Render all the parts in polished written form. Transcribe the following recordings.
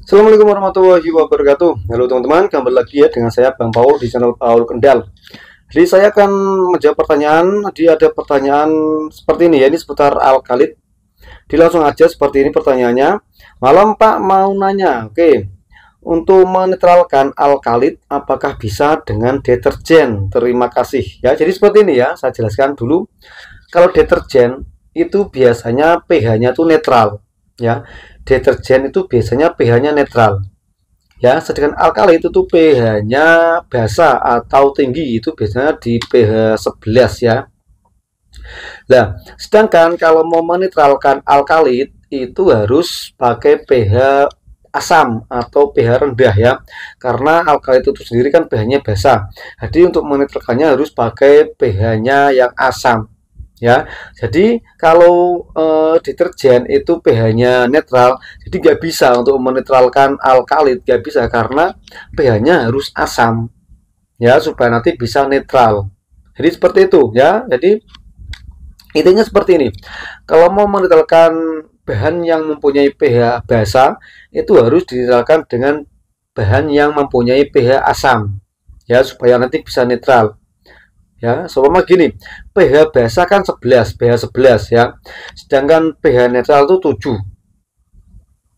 Assalamualaikum warahmatullahi wabarakatuh. Halo teman-teman, kembali lagi ya dengan saya Bang Paul di channel Paul Kendal. Jadi saya akan menjawab pertanyaan. Jadi ada pertanyaan seperti ini ya, ini seputar alkalit. Jadi langsung aja seperti ini pertanyaannya. Malam Pak, mau nanya. Oke. Untuk menetralkan alkalit apakah bisa dengan deterjen? Terima kasih. Ya, jadi seperti ini ya, saya jelaskan dulu. Kalau deterjen itu biasanya pH-nya tuh netral ya. Deterjen itu biasanya pH-nya netral ya, sedangkan alkali itu tuh pH-nya basa atau tinggi, itu biasanya di pH 11 ya. Nah, sedangkan kalau mau menetralkan alkalit itu harus pakai pH asam atau pH rendah ya, karena alkalit itu sendiri kan pH-nya basa. Jadi untuk menetralkannya harus pakai pH-nya yang asam ya. Jadi kalau deterjen itu pH-nya netral, jadi nggak bisa untuk menetralkan alkalit, nggak bisa karena pH-nya harus asam ya, supaya nanti bisa netral. Jadi seperti itu ya. Jadi intinya seperti ini, kalau mau menetralkan bahan yang mempunyai pH basa itu harus dinetralkan dengan bahan yang mempunyai pH asam ya, supaya nanti bisa netral ya. Seumpama gini, pH basa kan 11, pH 11 ya, sedangkan pH netral itu 7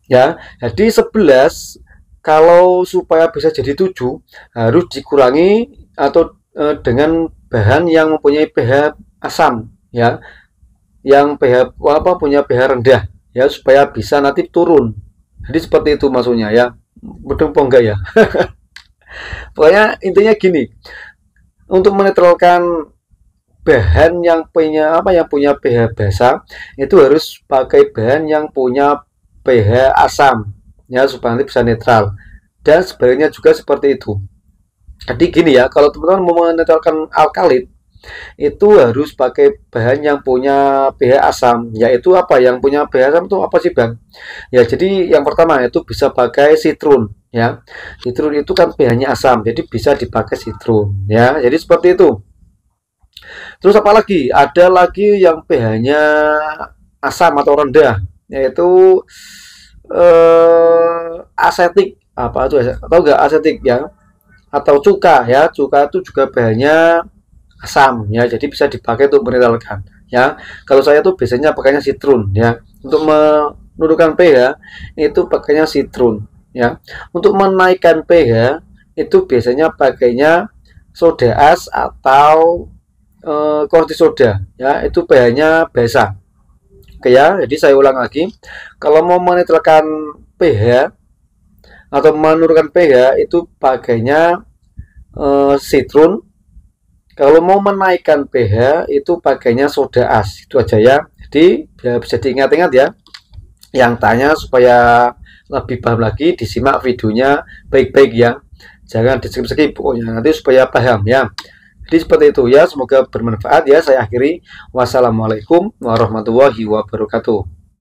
ya. Jadi 11 kalau supaya bisa jadi 7 harus dikurangi atau dengan bahan yang mempunyai pH asam ya, yang pH punya pH rendah ya, supaya bisa nanti turun. Jadi seperti itu maksudnya ya. Betul apa enggak ya? Pokoknya intinya gini, untuk menetralkan bahan yang punya pH basa itu harus pakai bahan yang punya pH asam ya, supaya nanti bisa netral. Dan sebaliknya juga seperti itu. Jadi gini ya, kalau teman-teman mau menetralkan alkalit itu harus pakai bahan yang punya pH asam. Yaitu apa? Yang punya pH asam itu apa sih, Bang? Ya, jadi yang pertama itu bisa pakai sitrun ya. Sitrun itu kan pH-nya asam, jadi bisa dipakai sitrun ya. Jadi seperti itu. Terus apa lagi? Ada lagi yang pH-nya asam atau rendah, yaitu asetik. Apa itu? Tahu nggak asetik ya? Atau cuka ya. Cuka itu juga pH-nya asam ya, jadi bisa dipakai untuk menetralkan ya. Kalau saya tuh biasanya pakainya sitrun ya. Untuk menurunkan pH itu pakainya sitrun ya. Untuk menaikkan pH itu biasanya pakainya soda as atau caustic soda ya, itu pH-nya basa. Oke ya, jadi saya ulang lagi. Kalau mau menetralkan pH atau menurunkan pH itu pakainya sitrun. Kalau mau menaikkan pH itu pakainya soda as. Itu aja ya. Jadi bisa diingat-ingat ya. Yang tanya supaya lebih paham lagi, disimak videonya baik-baik ya. Jangan di-skip-skip pokoknya, nanti supaya paham ya. Jadi seperti itu ya. Semoga bermanfaat ya. Saya akhiri. Wassalamualaikum warahmatullahi wabarakatuh.